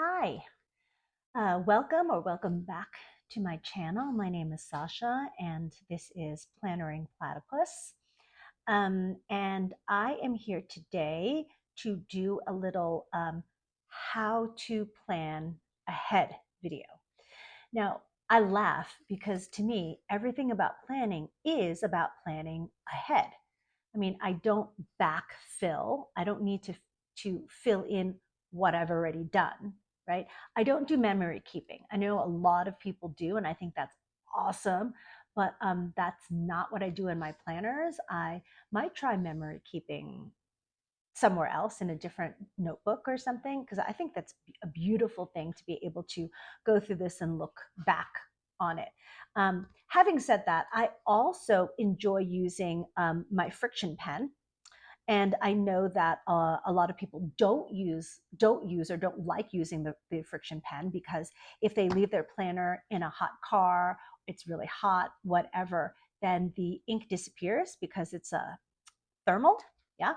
Hi, welcome back to my channel. My name is Sasha, and this is Plannering Platypus. And I am here today to do a little how to plan ahead video. Now, I laugh because to me, everything about planning is about planning ahead. I mean, I don't backfill. I don't need to fill in what I've already done, right? I don't do memory keeping. I know a lot of people do, and I think that's awesome, but that's not what I do in my planners. I might try memory keeping somewhere else in a different notebook or something, because I think that's a beautiful thing to be able to go through this and look back on it. Having said that, I also enjoy using my friction pen, and I know that a lot of people don't use or don't like using the friction pen, because if they leave their planner in a hot car, it's really hot, whatever, then the ink disappears because it's a thermal. Yeah.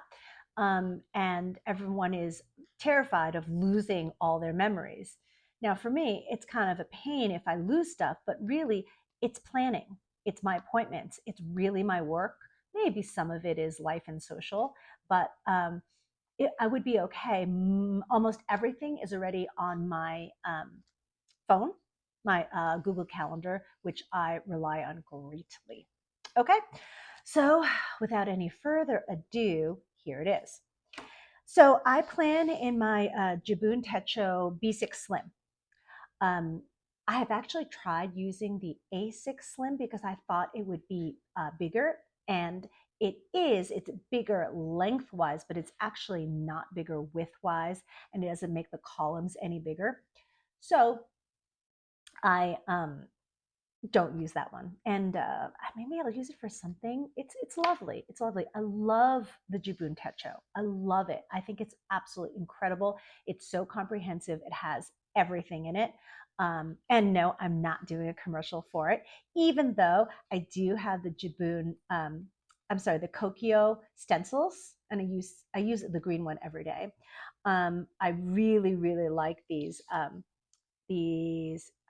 And everyone is terrified of losing all their memories. Now, for me, it's kind of a pain if I lose stuff, but really, it's planning. It's my appointments. It's really my work. Maybe some of it is life and social, but I would be okay. Almost everything is already on my phone, my Google Calendar, which I rely on greatly. Okay, so without any further ado, here it is. So I plan in my Jibun Techo B6 Slim. Um, I have actually tried using the A6 Slim because I thought it would be bigger, and it is. It's bigger lengthwise, but it's actually not bigger widthwise, and it doesn't make the columns any bigger. So I don't use that one, and maybe I'll use it for something. It's lovely. It's lovely. I love the Jibun Techo. I love it. I think it's absolutely incredible. It's so comprehensive. It has everything in it. And no, I'm not doing a commercial for it, even though I do have the Jibun. I'm sorry, the Kokio stencils, and I use the green one every day. I really like these.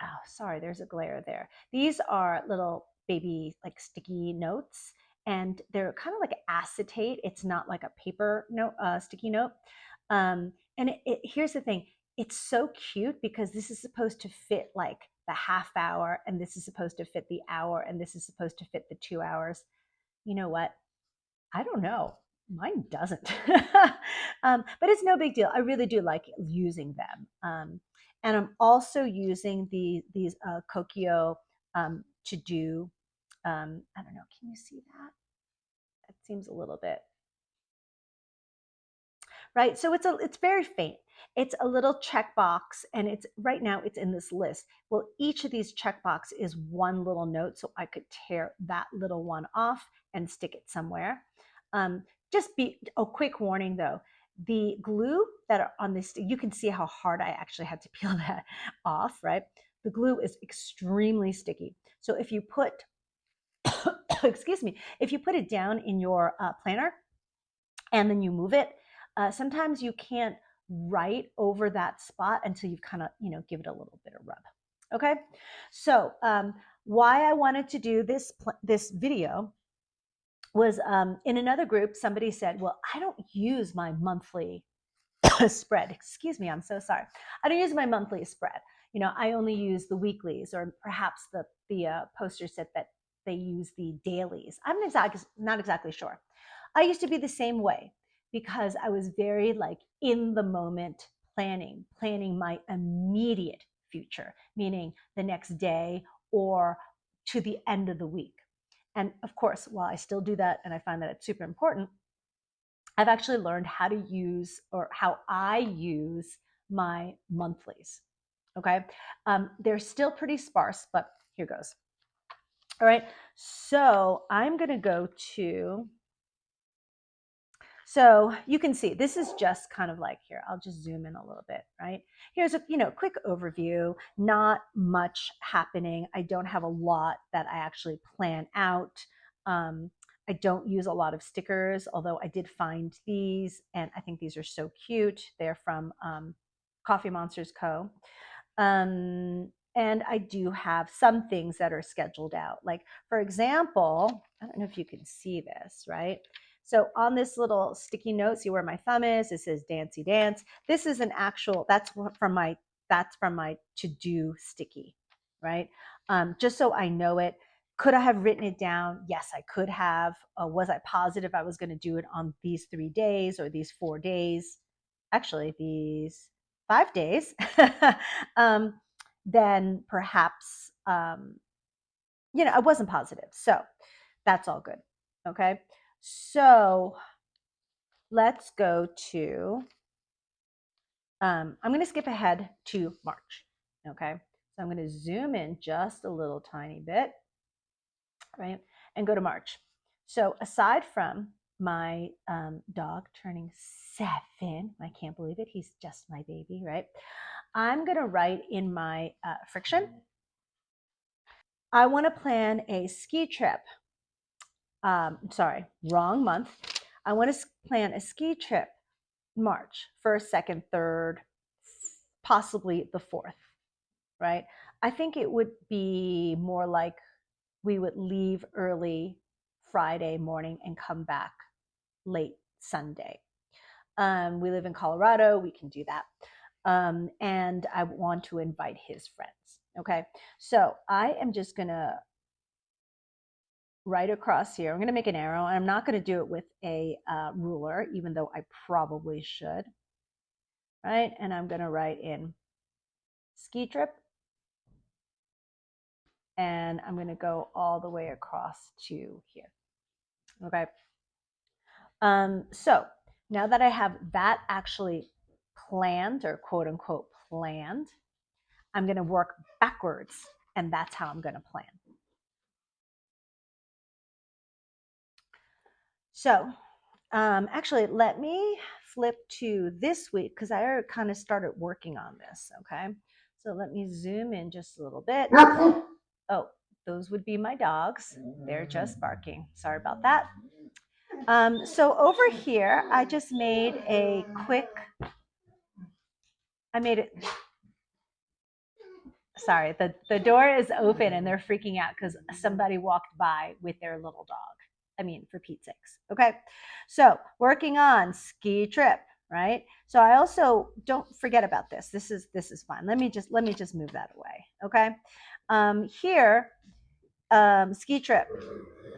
Oh, sorry, there's a glare there. These are little baby like sticky notes, and they're kind of like acetate. It's not like a paper note, sticky note. And here's the thing, it's so cute because this is supposed to fit like the half hour, and this is supposed to fit the hour, and this is supposed to fit the 2 hours. You know what, I don't know. Mine doesn't. But it's no big deal. I really do like using them. And I'm also using these Kokio to do, I don't know, can you see that? It seems a little bit, right? So it's very faint. It's a little checkbox, and it's right now it's in this list. Well, each of these checkbox is one little note, so I could tear that little one off and stick it somewhere. Um, just be a quick warning though. The glue that are on this, you can see how hard I actually had to peel that off, right? The glue is extremely sticky. So if you put, excuse me, if you put it down in your planner and then you move it, sometimes you can't write over that spot until you've kind of, give it a little bit of rub. Okay. So why I wanted to do this video was, in another group, somebody said, well, I don't use my monthly spread. Excuse me, I'm so sorry. I don't use my monthly spread. I only use the weeklies, or perhaps the poster said that they use the dailies. I'm not exactly sure. I used to be the same way because I was very like in the moment planning my immediate future, meaning the next day or to the end of the week. And of course, while I still do that and I find that it's super important, I've actually learned how to use, or how I use, my monthlies. Okay. They're still pretty sparse, but here goes. All right. So I'm going to go to, so you can see this is just kind of like, here, I'll just zoom in a little bit, right? Here's a quick overview, not much happening. I don't have a lot that I actually plan out. I don't use a lot of stickers, although I did find these, and I think these are so cute. They're from Coffee Monsters Co. And I do have some things that are scheduled out. Like, for example, I don't know if you can see this, right? So on this little sticky note, see where my thumb is? It says Dancy Dance. This is an actual, that's from my to-do sticky, right? Just so I know it. Could I have written it down? Yes, I could have. Was I positive I was going to do it on these 3 days or these 4 days? Actually, these 5 days. Then perhaps, I wasn't positive. So that's all good. Okay. So let's go to, I'm going to skip ahead to March. Okay. So I'm going to zoom in just a little tiny bit, right? And go to March. So aside from my dog turning 7, I can't believe it. He's just my baby, right? I'm going to write in my friction. I want to plan a ski trip. Sorry, wrong month. I want to plan a ski trip March 1st, 2nd, 3rd, possibly the 4th, right? I think it would be more like we would leave early Friday morning and come back late Sunday. We live in Colorado. We can do that. And I want to invite his friends. Okay. So I am just going to write across here. I'm going to make an arrow, and I'm not going to do it with a ruler, even though I probably should. Right. And I'm going to write in ski trip. And I'm going to go all the way across to here. Okay. So now that I have that actually planned, or quote unquote planned, I'm going to work backwards, and that's how I'm going to plan. So actually, let me flip to this week because I already kind of started working on this. Okay. So let me zoom in just a little bit. Oh, those would be my dogs. They're just barking. Sorry about that. So over here, I just made a quick, sorry, the door is open and they're freaking out because somebody walked by with their little dog. I mean, for Pete's sakes. Okay. So working on ski trip, right? So I also don't forget about this. This is fine. Let me just move that away. Okay. Here, ski trip.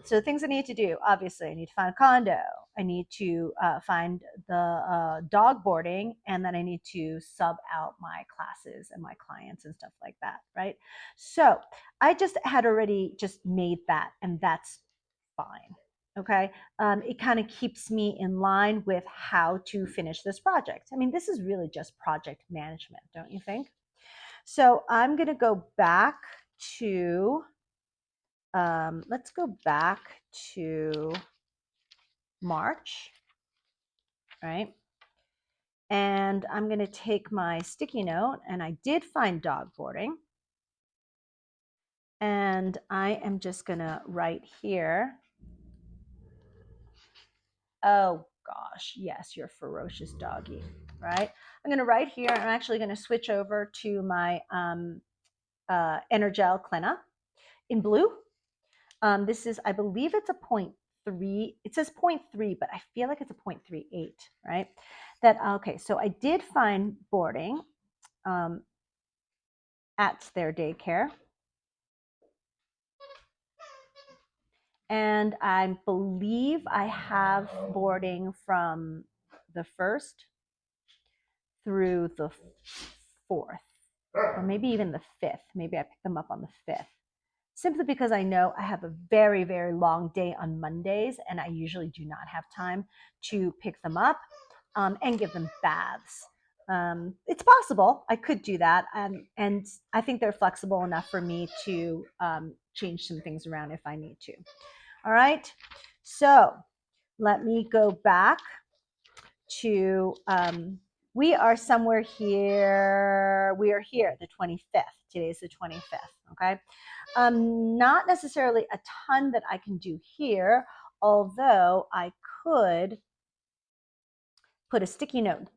So things I need to do, obviously, I need to find a condo. I need to find the dog boarding, and then I need to sub out my classes and my clients and stuff like that, right? So I just had already just made that, and that's fine. Okay. It kind of keeps me in line with how to finish this project. I mean, this is really just project management, don't you think? So I'm going to go back to, let's go back to March, right? And I'm going to take my sticky note, and I did find dog boarding. And I am just going to write here. Oh gosh, yes, you're a ferocious doggy, right? I'm going to write here. I'm actually going to switch over to my Energel Clina in blue. This is, I believe it's a 0.3. It says 0.3, but I feel like it's a 0.38, right? Okay, so I did find boarding at their daycare. And I believe I have boarding from the 1st through the 4th, or maybe even the 5th. Maybe I picked them up on the 5th. Simply because I know I have a very, very long day on Mondays, and I usually do not have time to pick them up and give them baths. It's possible I could do that, and I think they're flexible enough for me to change some things around if I need to. All right, so let me go back to, we are somewhere here. We are here, the 25th. Today is the 25th, okay? Not necessarily a ton that I can do here, although I could put a sticky note,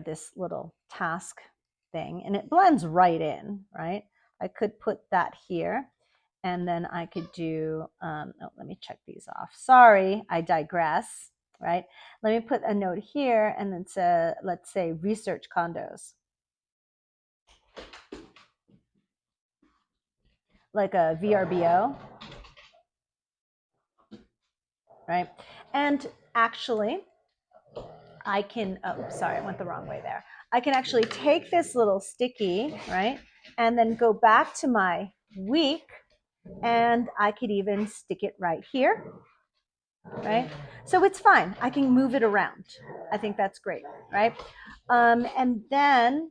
this little task thing, and it blends right in, right? I could put that here, and then I could do, oh, let me check these off. Sorry, I digress, right? Let me put a note here, and then say, let's say research condos. Like a VRBO, right? And actually, I can, oh, sorry, I went the wrong way there. I can actually take this little sticky, right? And then go back to my week, and I could even stick it right here, right? So it's fine. I can move it around. I think that's great, right? And then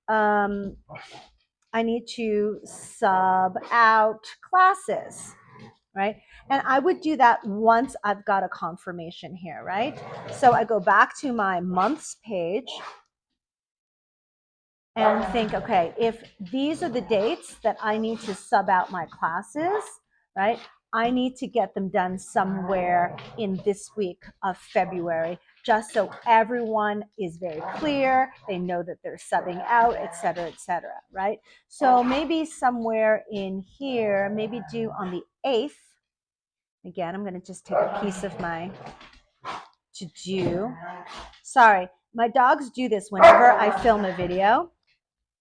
I need to sub out classes, right? And I would do that once I've got a confirmation here, right? So I go back to my months page and think, okay, if these are the dates that I need to sub out my classes, right? I need to get them done somewhere in this week of February, just so everyone is very clear. They know that they're subbing out, et cetera, right? So maybe somewhere in here, maybe do on the 8th. Again, I'm going to just take a piece of my to-do. Sorry, my dogs do this whenever I film a video.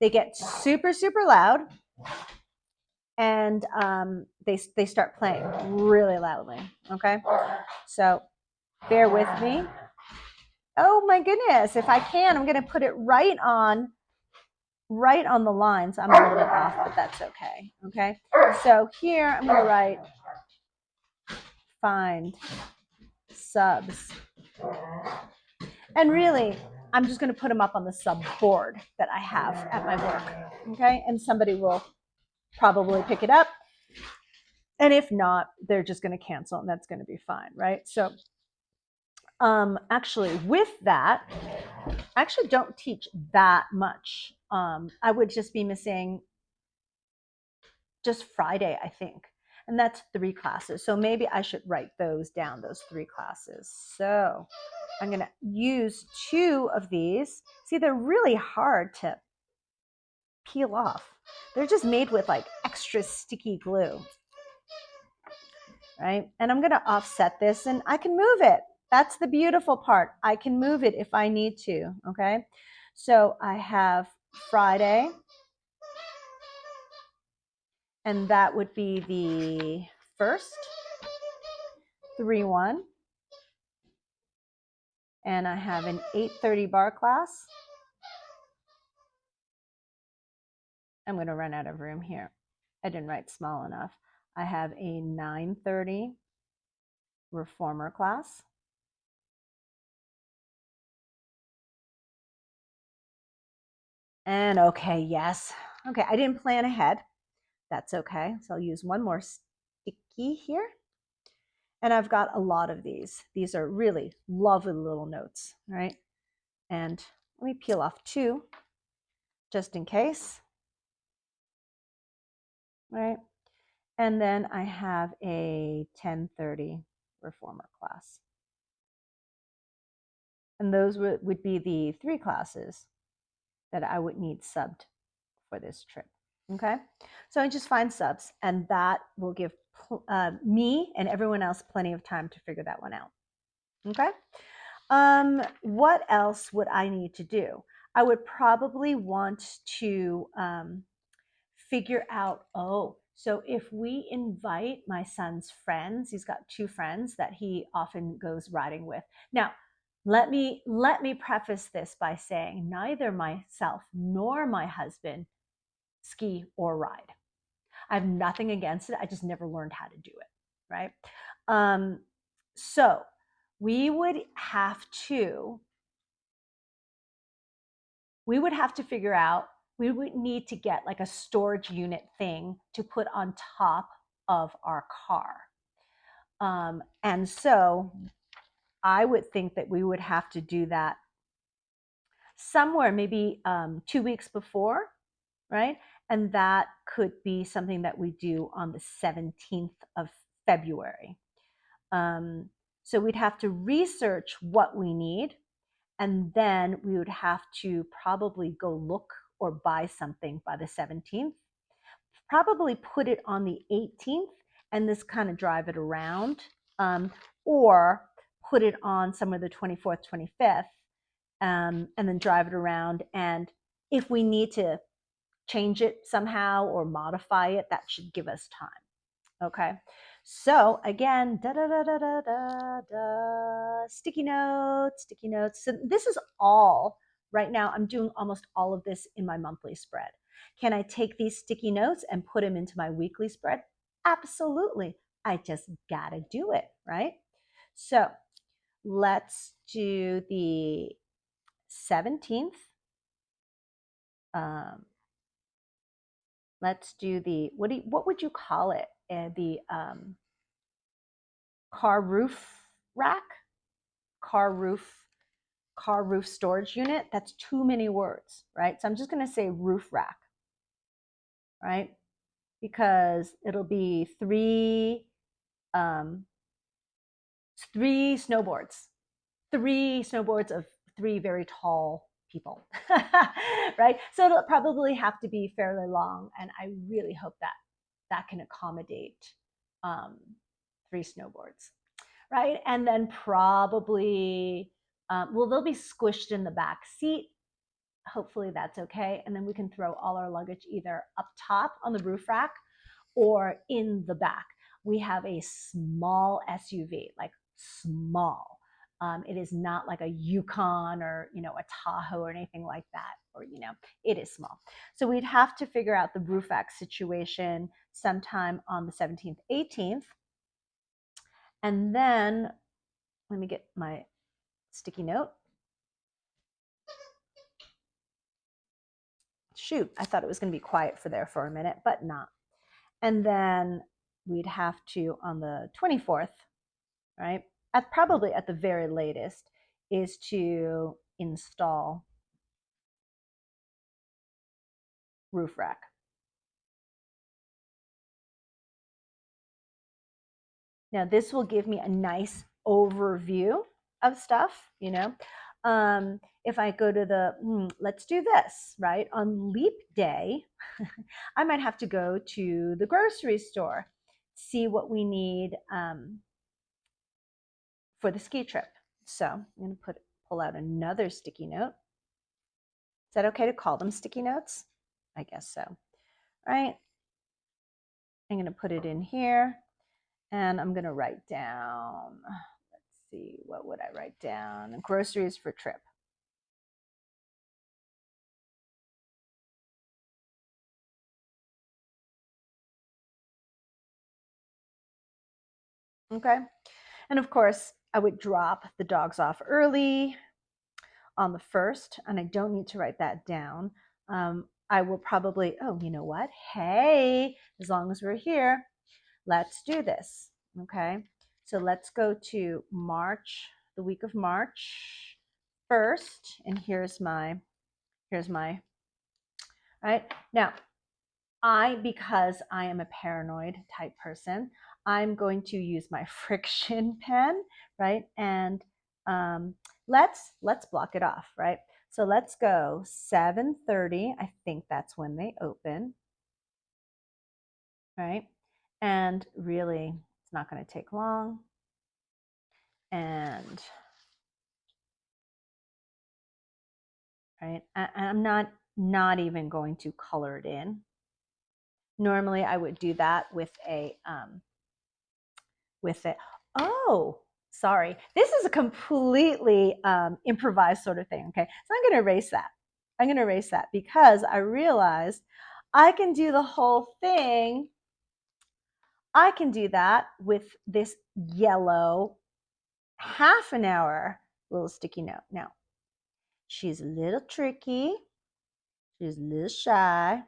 They get super, super loud, and they start playing really loudly, okay? So bear with me. Oh my goodness, if I can, I'm going to put it right on the lines. I'm a little bit off, but that's okay, okay? So here I'm going to write find subs. And really, I'm just going to put them up on the sub board that I have at my work, okay? And somebody will probably pick it up. And if not, they're just going to cancel, and that's going to be fine, right? So actually, with that, I actually don't teach that much. I would just be missing just Friday, I think. And that's 3 classes. So maybe I should write those down, those 3 classes. So I'm going to use 2 of these. See, they're really hard to peel off. They're just made with like extra sticky glue, right? And I'm going to offset this, and I can move it. That's the beautiful part. I can move it if I need to, okay? So I have Friday, and that would be the 1st, 3-1. And I have an 8:30 bar class. I'm going to run out of room here. I didn't write small enough. I have a 9:30 reformer class. And okay, yes. Okay, I didn't plan ahead. That's okay. So I'll use one more sticky here. And I've got a lot of these. These are really lovely little notes, right? And let me peel off 2 just in case, right? And then I have a 10:30 reformer class. And those would be the 3 classes that I would need subbed for this trip. Okay, so I just find subs, and that will give me and everyone else plenty of time to figure that one out. Okay, what else would I need to do? I would probably want to figure out, so if we invite my son's friends, he's got 2 friends that he often goes riding with. Now, let me preface this by saying neither myself nor my husband ski or ride. I have nothing against it. I just never learned how to do it, right? So we would have to figure out, we would need to get like a storage unit thing to put on top of our car. And so I would think that we would have to do that somewhere maybe 2 weeks before, right? And that could be something that we do on the 17th of February. So we'd have to research what we need, and then we would have to probably go look or buy something by the 17th. Probably put it on the 18th and just kind of drive it around, or put it on somewhere the 24th, 25th, and then drive it around. And if we need to change it somehow or modify it, that should give us time. Okay. So again, sticky notes, sticky notes. So this is all right now. I'm doing almost all of this in my monthly spread. Can I take these sticky notes and put them into my weekly spread? Absolutely. I just gotta do it, right? So let's do the 17th. Let's do the, what would you call it? The car roof rack, car roof, car roof storage unit. That's too many words, right? So I'm just going to say roof rack, right? Because it'll be three snowboards of three very tall people, right? So it'll probably have to be fairly long, and I really hope that that can accommodate three snowboards, right? And then probably, well, they'll be squished in the back seat. Hopefully that's okay. And then we can throw all our luggage either up top on the roof rack or in the back. We have a small SUV, like small. It is not like a Yukon or, you know, a Tahoe or anything like that, or, you know, it is small. So we'd have to figure out the roof rack situation sometime on the 17th, 18th. And then let me get my sticky note. Shoot, I thought it was going to be quiet for there for a minute, but not. And then we'd have to, on the 24th, right, probably at the very latest, is to install roof rack. Now this will give me a nice overview of stuff, you know. If I go to the, let's do this, right? On leap day, I might have to go to the grocery store, see what we need for the ski trip. So I'm going to pull out another sticky note. Is that okay to call them sticky notes? I guess so. All right. I'm going to put it in here, and I'm going to write down, let's see, what would I write down? Groceries for trip. Okay. And of course, I would drop the dogs off early on the 1st, and I don't need to write that down. I will probably, oh, you know what? Hey, as long as we're here, let's do this. Okay. So let's go to March, the week of March 1st. And here's my, right now, because I am a paranoid type person, I'm going to use my friction pen, right? And let's block it off, right? So let's go 7:30. I think that's when they open, right? And really, it's not going to take long. And right, I'm not even going to color it in. Normally, I would do that with a Oh, sorry. This is a completely improvised sort of thing. Okay, so I'm going to erase that. I'm going to erase that because I realized I can do the whole thing. I can do that with this yellow half an hour little sticky note. Now, she's a little tricky. She's a little shy.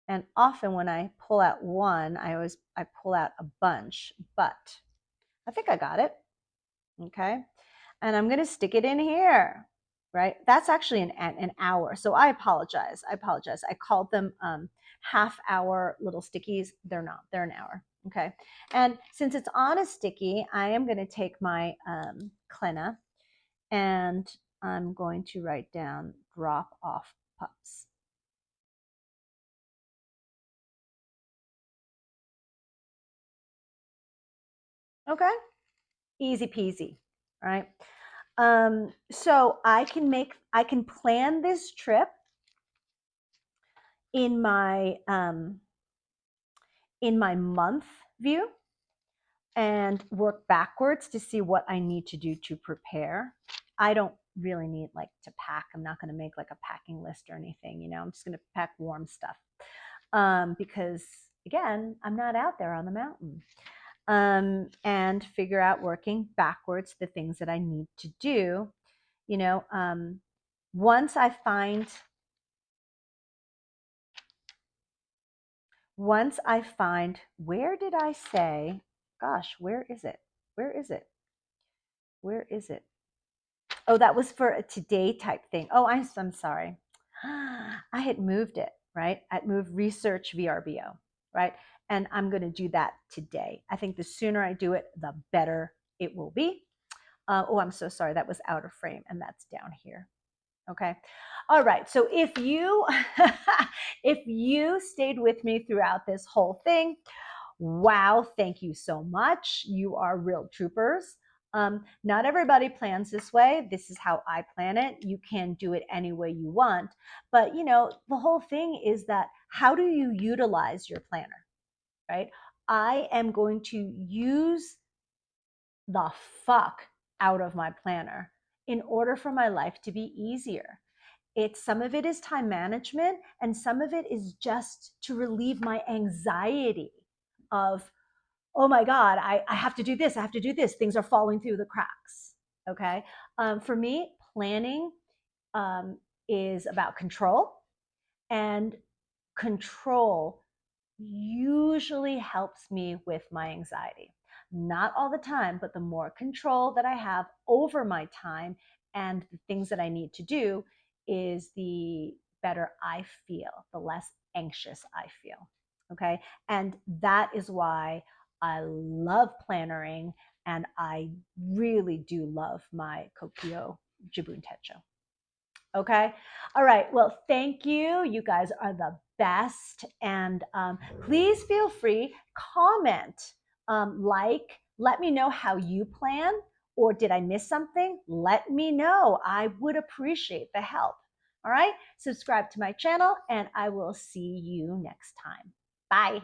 And often when I pull out one, I pull out a bunch, but I think I got it. Okay. And I'm going to stick it in here, right? That's actually an hour. So I apologize. I called them half hour little stickies. They're not, they're an hour. Okay. And since it's on a sticky, I am going to take my Klena, and I'm going to write down drop off pups. Okay, easy peasy, right? So I can plan this trip in my month view and work backwards to see what I need to do to prepare. I don't really need like to pack. I'm not going to make like a packing list or anything. I'm just going to pack warm stuff because again, I'm not out there on the mountain. And figure out working backwards the things that I need to do. You know, um, once I find where did I say, gosh, where is it? Where is it? Where is it? Oh, that was for a today type thing. Oh, I'm sorry. I had moved it, right? I'd moved research VRBO, right? And I'm going to do that today. I think the sooner I do it, the better it will be. Oh, I'm so sorry. That was out of frame, and that's down here. Okay. All right. So if you if you stayed with me throughout this whole thing, wow, thank you so much. You are real troopers. Not everybody plans this way. This is how I plan it. You can do it any way you want. But, the whole thing is that how do you utilize your planner, right? I am going to use the fuck out of my planner in order for my life to be easier. Some of it is time management, and some of it is just to relieve my anxiety of, oh my God, I have to do this. I have to do this. Things are falling through the cracks. Okay. For me, planning is about control, and control usually helps me with my anxiety. Not all the time, but the more control that I have over my time and the things that I need to do is the better I feel, the less anxious I feel. Okay. And that is why I love plannering, and I really do love my Kokyo Jibun Techo. Okay. All right. Well, thank you. You guys are the best. And please feel free, comment, let me know how you plan, or did I miss something? Let me know. I would appreciate the help. All right. Subscribe to my channel, and I will see you next time. Bye.